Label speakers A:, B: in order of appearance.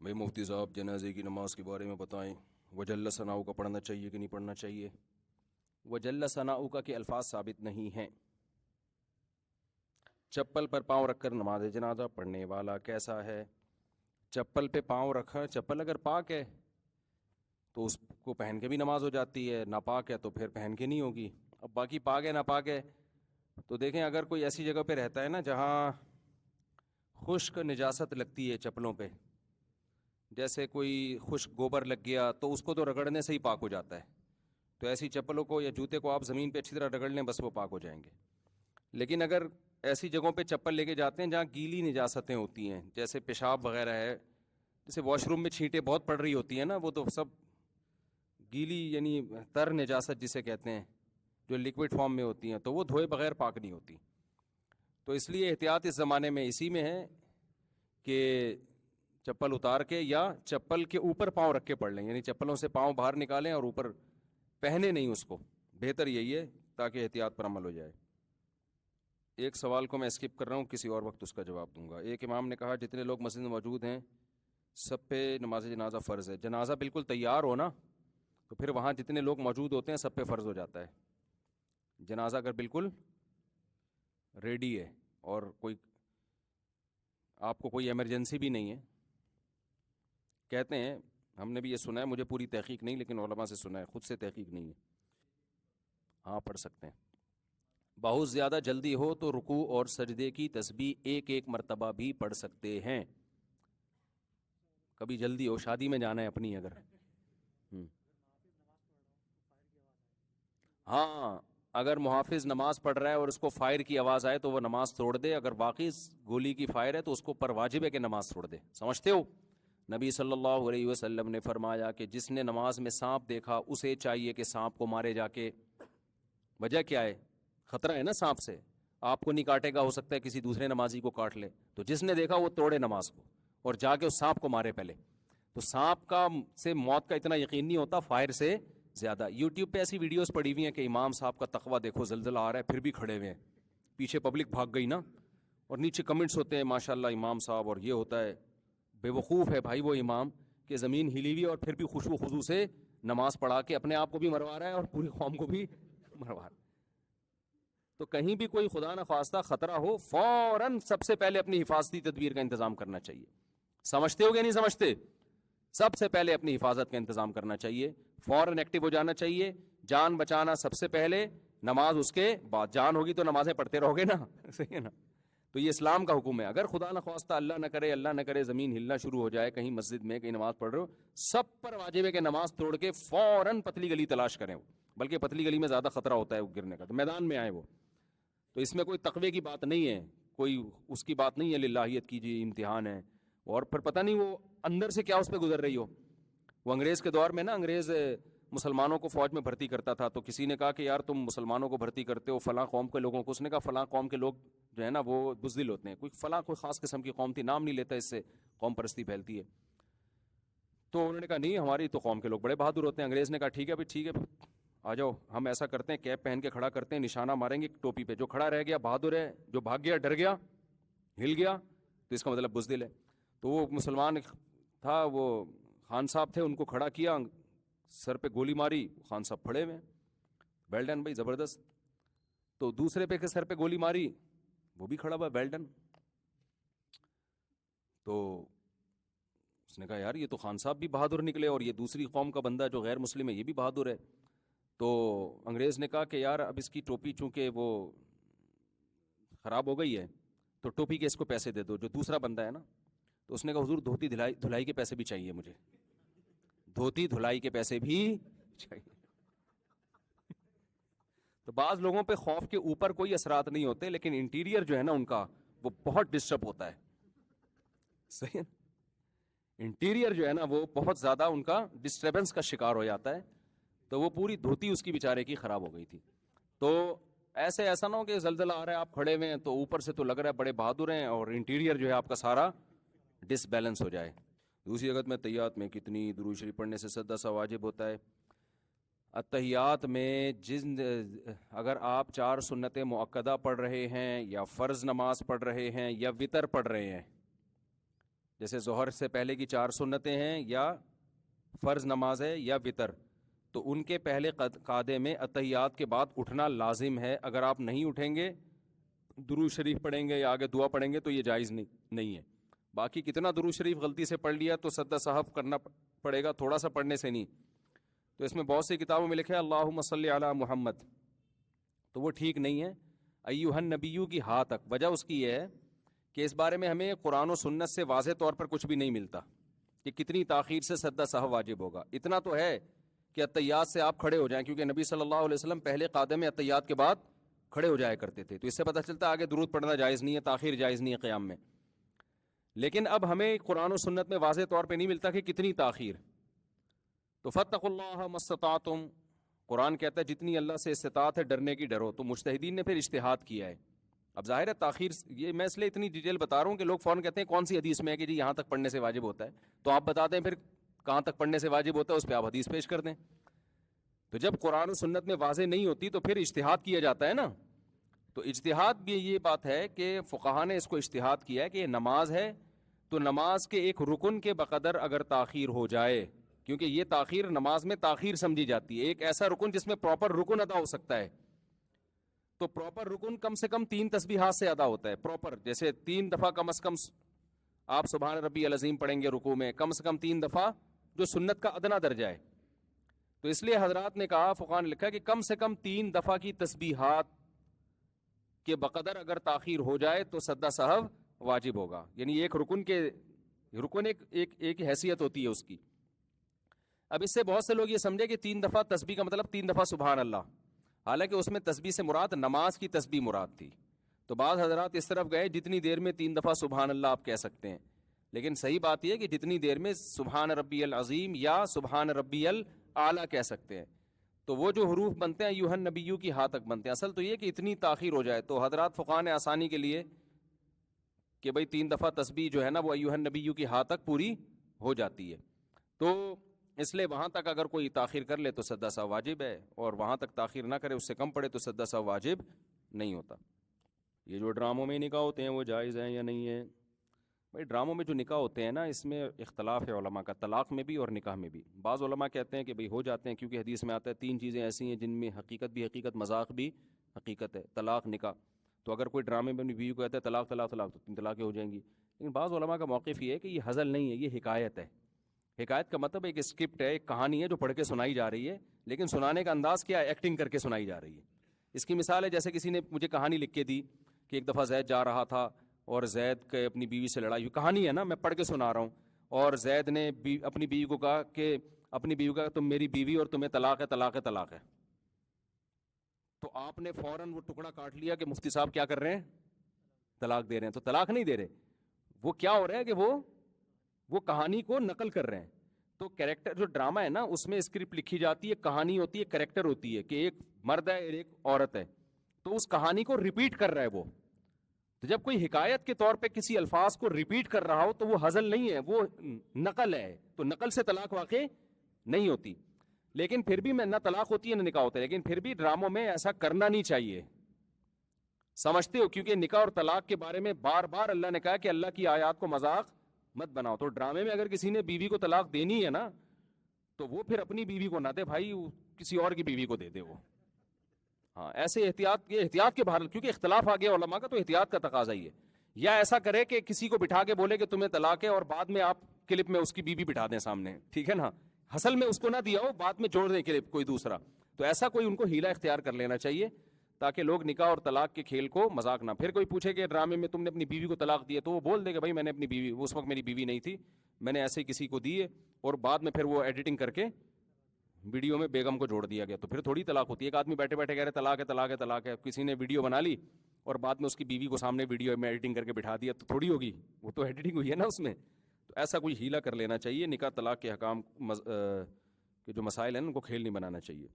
A: بھائی مفتی صاحب جنازے کی نماز کے بارے میں بتائیں، وجل ثناؤ کا پڑھنا چاہیے کہ نہیں پڑھنا چاہیے؟ وجل ثناؤ کا کے الفاظ ثابت نہیں ہیں۔ چپل پر پاؤں رکھ کر نماز جنازہ پڑھنے والا کیسا ہے؟ چپل پہ پاؤں رکھا، چپل اگر پاک ہے تو اس کو پہن کے بھی نماز ہو جاتی ہے، ناپاک ہے تو پھر پہن کے نہیں ہوگی۔ اب باقی پاک ہے ناپاک ہے تو دیکھیں، اگر کوئی ایسی جگہ پہ رہتا ہے نا جہاں خشک نجاست لگتی ہے چپلوں پہ، جیسے کوئی خشک گوبر لگ گیا تو اس کو تو رگڑنے سے ہی پاک ہو جاتا ہے، تو ایسی چپلوں کو یا جوتے کو آپ زمین پہ اچھی طرح رگڑ لیں، بس وہ پاک ہو جائیں گے۔ لیکن اگر ایسی جگہوں پہ چپل لے کے جاتے ہیں جہاں گیلی نجاستیں ہوتی ہیں، جیسے پیشاب وغیرہ ہے، جیسے واش روم میں چھینٹیں بہت پڑ رہی ہوتی ہیں نا، وہ تو سب گیلی یعنی تر نجاست جسے کہتے ہیں، جو لیکوڈ فارم میں ہوتی ہیں، تو وہ دھوئے بغیر پاک نہیں ہوتی۔ تو اس لیے احتیاط اس زمانے میں اسی میں ہے کہ چپل اتار کے یا چپل کے اوپر پاؤں رکھ کے پڑھ لیں، یعنی چپلوں سے پاؤں باہر نکالیں اور اوپر پہنے نہیں اس کو، بہتر یہی ہے تاکہ احتیاط پر عمل ہو جائے۔ ایک سوال کو میں اسکپ کر رہا ہوں، کسی اور وقت اس کا جواب دوں گا۔ ایک امام نے کہا جتنے لوگ مسجد میں موجود ہیں سب پہ نماز جنازہ فرض ہے۔ جنازہ بالکل تیار ہو نا تو پھر وہاں جتنے لوگ موجود ہوتے ہیں سب پہ فرض ہو جاتا ہے۔ جنازہ اگر بالکل ریڈی ہے اور کوئی آپ کو کوئی ایمرجنسی بھی نہیں ہے، کہتے ہیں، ہم نے بھی یہ سنا ہے، مجھے پوری تحقیق نہیں لیکن علماء سے سنا ہے، خود سے تحقیق نہیں ہے، ہاں پڑھ سکتے ہیں۔ بہت زیادہ جلدی ہو تو رکوع اور سجدے کی تسبیح ایک ایک مرتبہ بھی پڑھ سکتے ہیں۔ کبھی جلدی ہو، شادی میں جانا ہے اپنی، اگر ہاں اگر محافظ نماز پڑھ رہا ہے اور اس کو فائر کی آواز آئے تو وہ نماز توڑ دے، اگر واقعی گولی کی فائر ہے تو اس کو پر واجب ہے کہ نماز توڑ دے۔ سمجھتے ہو؟ نبی صلی اللہ علیہ وسلم نے فرمایا کہ جس نے نماز میں سانپ دیکھا اسے چاہیے کہ سانپ کو مارے جا کے۔ وجہ کیا ہے؟ خطرہ ہے نا سانپ سے، آپ کو نہیں کاٹے گا، ہو سکتا ہے کسی دوسرے نمازی کو کاٹ لے، تو جس نے دیکھا وہ توڑے نماز کو اور جا کے اس سانپ کو مارے پہلے۔ تو سانپ کا سے موت کا اتنا یقین نہیں ہوتا، فائر سے زیادہ۔ یوٹیوب پہ ایسی ویڈیوز پڑی ہوئی ہیں کہ امام صاحب کا تقویٰ دیکھو، زلزلہ آ رہا ہے پھر بھی کھڑے ہوئے ہیں، پیچھے پبلک بھاگ گئی نا، اور نیچے کمنٹس ہوتے ہیں ماشاءاللہ امام صاحب، اور یہ ہوتا ہے۔ بے وقوف ہے بھائی وہ امام کہ زمین ہلی ہوئی اور پھر بھی خشوع و خضوع سے نماز پڑھا کے اپنے آپ کو بھی مروا رہا ہے اور پوری قوم کو بھی مروا رہا ہے۔ تو کہیں بھی کوئی خدا نہ خواستہ خطرہ ہو، فوراً سب سے پہلے اپنی حفاظتی تدبیر کا انتظام کرنا چاہیے۔ سمجھتے ہو گیا نہیں سمجھتے؟ سب سے پہلے اپنی حفاظت کا انتظام کرنا چاہیے، فوراً ایکٹیو ہو جانا چاہیے، جان بچانا سب سے پہلے، نماز اس کے بعد۔ جان ہوگی تو نمازیں پڑھتے رہو گے نا، صحیح ہے نا؟ تو یہ اسلام کا حکم ہے۔ اگر خدا نہ خواستہ اللہ نہ کرے زمین ہلنا شروع ہو جائے، کہیں مسجد میں کہیں نماز پڑھ رہے ہو، سب پر واجب ہے کہ نماز توڑ کے فوراً پتلی گلی تلاش کریں، بلکہ پتلی گلی میں زیادہ خطرہ ہوتا ہے وہ گرنے کا، تو میدان میں آئے وہ۔ تو اس میں کوئی تقوی کی بات نہیں ہے، کوئی اس کی بات نہیں ہے للہیت کی جی امتحان ہے، اور پھر پتہ نہیں وہ اندر سے کیا اس پہ گزر رہی ہو۔ وہ انگریز کے دور میں نا، انگریز مسلمانوں کو فوج میں بھرتی کرتا تھا، تو کسی نے کہا کہ یار تم مسلمانوں کو بھرتی کرتے ہو فلاں قوم کے لوگوں کو، اس نے کہا فلاں قوم کے لوگ جو ہے نا وہ بزدل ہوتے ہیں، کوئی خاص قسم کی قوم تھی، نام نہیں لیتا، اس سے قوم پرستی پھیلتی ہے۔ تو انہوں نے کہا نہیں، ہماری تو قوم کے لوگ بڑے بہادر ہوتے ہیں۔ انگریز نے کہا ٹھیک ہے بھائی، ٹھیک ہے آ جاؤ، ہم ایسا کرتے ہیں کیپ پہن کے کھڑا کرتے ہیں، نشانہ ماریں گے ٹوپی پہ، جو کھڑا رہ گیا بہادر ہے، جو بھاگ گیا ڈر گیا ہل گیا تو اس کا مطلب بزدل ہے۔ تو وہ مسلمان تھا، وہ خان صاحب تھے، ان کو کھڑا کیا، سر پہ گولی ماری، خان صاحب پھڑے ہوئے، ویل ڈن بھائی، زبردست۔ تو دوسرے پہ سر پہ گولی ماری، وہ بھی کھڑا ہوا، ویل ڈن۔ تو اس نے کہا یار یہ تو خان صاحب بھی بہادر نکلے اور یہ دوسری قوم کا بندہ جو غیر مسلم ہے یہ بھی بہادر ہے۔ تو انگریز نے کہا کہ یار اب اس کی ٹوپی چونکہ وہ خراب ہو گئی ہے تو ٹوپی کے اس کو پیسے دے دو، جو دوسرا بندہ ہے نا۔ تو اس نے کہا حضور دھوتی دھلائی کے پیسے بھی چاہیے مجھے، دھوتی دھلائی کے پیسے بھی چاہیے۔ تو بعض لوگوں پہ خوف کے اوپر کوئی اثرات نہیں ہوتے، لیکن انٹیریئر جو ہے نا ان کا وہ بہت ڈسٹرب ہوتا ہے، صحیح ہے؟ انٹیریئر جو ہے نا وہ بہت زیادہ ان کا ڈسٹربنس کا شکار ہو جاتا ہے، تو وہ پوری دھوتی اس کی بیچارے کی خراب ہو گئی تھی۔ تو ایسا نہ ہو کہ زلزلہ آ رہا ہے آپ کھڑے ہوئے ہیں تو اوپر سے تو لگ رہا ہے بڑے بہادر ہیں اور انٹیریئر جو ہے آپ کا سارا ڈس بیلنس ہو جائے۔ دوسری جگہ میں تحیات میں کتنی درود شریف پڑھنے سے سجدہ سا واجب ہوتا ہے؟ التحیات میں اگر آپ 4 سنتیں مؤکدہ پڑھ رہے ہیں یا فرض نماز پڑھ رہے ہیں یا وتر پڑھ رہے ہیں، جیسے ظہر سے پہلے کی 4 سنتیں ہیں یا فرض نماز ہے یا وطر، تو ان کے پہلے قعدے میں اتحیات کے بعد اٹھنا لازم ہے. اگر آپ نہیں اٹھیں گے، درود شریف پڑھیں گے یا آگے دعا پڑھیں گے تو یہ جائز نہیں ہے. باقی کتنا درود شریف غلطی سے پڑھ لیا تو سجدہ سہو کرنا پڑے گا، تھوڑا سا پڑھنے سے نہیں. تو اس میں بہت سی کتابوں میں لکھا ہے اللہم صلی علی محمد، تو وہ ٹھیک نہیں ہے. ایھا النبیو کی ہاں تک، وجہ اس کی یہ ہے کہ اس بارے میں ہمیں قرآن و سنت سے واضح طور پر کچھ بھی نہیں ملتا کہ کتنی تاخیر سے سجدہ سہو واجب ہوگا. اتنا تو ہے کہ اتحیات سے آپ کھڑے ہو جائیں، کیونکہ نبی صلی اللہ علیہ وسلم پہلے قعدے میں اتحیات کے بعد کھڑے ہو جایا کرتے تھے. تو اس سے پتہ چلتا ہے آگے درود پڑھنا جائز نہیں ہے، تاخیر جائز نہیں ہے قیام میں. لیکن اب ہمیں قرآن و سنت میں واضح طور پہ نہیں ملتا کہ کتنی تاخیر. تو فاتقوا اللہ ما استطعتم، قرآن کہتا ہے جتنی اللہ سے استطاعت ہے ڈرنے کی ڈرو. تو مجتہدین نے پھر اجتہاد کیا ہے. اب ظاہر ہے تاخیر، یہ میں اس لیے اتنی ڈیٹیل بتا رہا ہوں کہ لوگ فوراً کہتے ہیں کون سی حدیث میں ہے کہ جی یہاں تک پڑھنے سے واجب ہوتا ہے. تو آپ بتا دیں پھر کہاں تک پڑھنے سے واجب ہوتا ہے، اس پہ آپ حدیث پیش کر دیں. تو جب قرآن و سنت میں واضح نہیں ہوتی تو پھر اجتہاد کیا جاتا ہے نا. تو اجتہاد بھی یہ بات ہے کہ فقہا نے اس کو اجتہاد کیا ہے کہ یہ نماز ہے، تو نماز کے ایک رکن کے بقدر اگر تاخیر ہو جائے، کیونکہ یہ تاخیر نماز میں تاخیر سمجھی جاتی ہے، ایک ایسا رکن جس میں پراپر رکن ادا ہو سکتا ہے. تو پراپر رکن کم سے کم 3 تسبیحات سے ادا ہوتا ہے پراپر. جیسے 3 دفعہ کم از کم آپ سبحان ربی العظیم پڑھیں گے رکوع میں، کم سے کم 3 دفعہ، جو سنت کا ادنا درجہ ہے. تو اس لیے حضرات نے کہا، فقہا نے لکھا کہ کم سے کم 3 دفعہ کی تسبیحات کے بقدر اگر تاخیر ہو جائے تو سجدہ سہو واجب ہوگا. یعنی ایک رکن ایک حیثیت ہوتی ہے اس کی. اب اس سے بہت سے لوگ یہ سمجھے کہ 3 دفعہ تسبیح کا مطلب 3 دفعہ سبحان اللہ، حالانکہ اس میں تسبیح سے مراد نماز کی تسبیح مراد تھی. تو بعض حضرات اس طرف گئے جتنی دیر میں 3 دفعہ سبحان اللہ آپ کہہ سکتے ہیں. لیکن صحیح بات یہ ہے کہ جتنی دیر میں سبحان ربی العظیم یا سبحان ربی الاعلیٰ کہہ سکتے ہیں. تو وہ جو حروف بنتے ہیں ایھا النبیو کی ہاں تک بنتے ہیں. اصل تو یہ کہ اتنی تاخیر ہو جائے. تو حضرات فقہا نے آسانی کے لیے کہ بھئی 3 دفعہ تسبیح جو ہے نا وہ ایھا النبیو کی ہاں تک پوری ہو جاتی ہے. تو اس لیے وہاں تک اگر کوئی تاخیر کر لے تو سجدہ سہو واجب ہے، اور وہاں تک تاخیر نہ کرے، اس سے کم پڑے تو سجدہ سہو واجب نہیں ہوتا. یہ جو ڈراموں میں نکاح ہوتے ہیں وہ جائز ہیں یا نہیں ہے؟ بھائی ڈراموں میں جو نکاح ہوتے ہیں نا، اس میں اختلاف ہے علماء کا، طلاق میں بھی اور نکاح میں بھی. بعض علماء کہتے ہیں کہ بھئی ہو جاتے ہیں، کیونکہ حدیث میں آتا ہے 3 چیزیں ایسی ہیں جن میں حقیقت بھی حقیقت، مذاق بھی حقیقت ہے، طلاق نکاح. تو اگر کوئی ڈرامے میں اپنی بیوی کو کہتا ہے طلاق طلاق طلاق تو 3 طلاقیں ہو جائیں گی. لیکن بعض علماء کا موقف یہ ہے کہ یہ ہزل نہیں ہے، یہ حکایت ہے. حکایت کا مطلب ایک اسکرپٹ ہے، ایک کہانی ہے جو پڑھ کے سنائی جا رہی ہے، لیکن سنانے کا انداز کیا ہے؟ ایکٹنگ کر کے سنائی جا رہی ہے. اس کی مثال ہے جیسے کسی نے مجھے کہانی لکھ کے دی کہ ایک دفعہ زید جا رہا تھا اور زید کے اپنی بیوی سے لڑائی ہوئی. کہانی ہے نا، میں پڑھ کے سنا رہا ہوں. اور زید نے اپنی بیوی کو کہا کہ اپنی بیوی کا تم میری بیوی اور تمہیں طلاق ہے طلاق ہے طلاق ہے. تو آپ نے فوراً وہ ٹکڑا کاٹ لیا کہ مفتی صاحب کیا کر رہے ہیں؟ طلاق دے رہے ہیں. تو طلاق نہیں دے رہے، وہ کیا ہو رہا ہے کہ وہ کہانی کو نقل کر رہے ہیں. تو کریکٹر جو ڈرامہ ہے نا، اس میں اسکرپٹ لکھی جاتی ہے، کہانی ہوتی ہے، کریکٹر ہوتی ہے کہ ایک مرد ہے اور ایک عورت ہے، تو اس کہانی کو ریپیٹ کر رہا ہے وہ. تو جب کوئی حکایت کے طور پہ کسی الفاظ کو ریپیٹ کر رہا ہو تو وہ ہزل نہیں ہے، وہ نقل ہے. تو نقل سے طلاق واقع نہیں ہوتی. لیکن پھر بھی نہ طلاق ہوتی ہے نہ نکاح ہوتا ہے. لیکن پھر بھی ڈراموں میں ایسا کرنا نہیں چاہیے، سمجھتے ہو؟ کیونکہ نکاح اور طلاق کے بارے میں بار بار اللہ نے کہا کہ اللہ کی آیات کو مذاق مت بناؤ. تو ڈرامے میں اگر کسی نے بیوی کو طلاق دینی ہے نا، تو وہ پھر اپنی بیوی کو نہ دے بھائی، کسی اور کی بیوی کو دے دے وہ. ہاں ایسے احتیاط کے باہر، کیونکہ اختلاف آ گیا علماء کا، تو احتیاط کا تقاضا ہی ہے. یا ایسا کرے کہ کسی کو بٹھا کے بولے کہ تمہیں طلاق ہے، اور بعد میں آپ کلپ میں اس کی بیوی بٹھا دیں سامنے، ٹھیک ہے نا، حصل میں اس کو نہ دیا ہو، بعد میں جوڑ دیں کلپ کوئی دوسرا. تو ایسا کوئی ان کو ہیلا اختیار کر لینا چاہیے تاکہ لوگ نکاح اور طلاق کے کھیل کو مذاق نہ. پھر کوئی پوچھے کہ ڈرامے میں تم نے اپنی بیوی کو طلاق دی ہے، تو وہ بول دے کہ بھائی میں نے اپنی بیوی، اس وقت میری بیوی نہیں تھی، میں نے ایسے کسی کو دی ہے، اور بعد میں پھر وہ ایڈیٹنگ کر کے ویڈیو میں بیگم کو جوڑ دیا گیا. تو پھر تھوڑی طلاق ہوتی ہے. ایک آدمی بیٹھے بیٹھے کہہ رہے طلاق ہے طلاق ہے طلاق ہے، کسی نے ویڈیو بنا لی اور بعد میں اس کی بیوی کو سامنے ویڈیو میں ایڈیٹنگ کر کے بٹھا دیا، تو تھوڑی ہوگی، وہ تو ایڈیٹنگ ہوئی ہے نا اس میں. تو ایسا کوئی ہیلا کر لینا چاہیے. نکاح طلاق کے حکام کے جو مسائل ہیں ان کو کھیل نہیں بنانا چاہیے.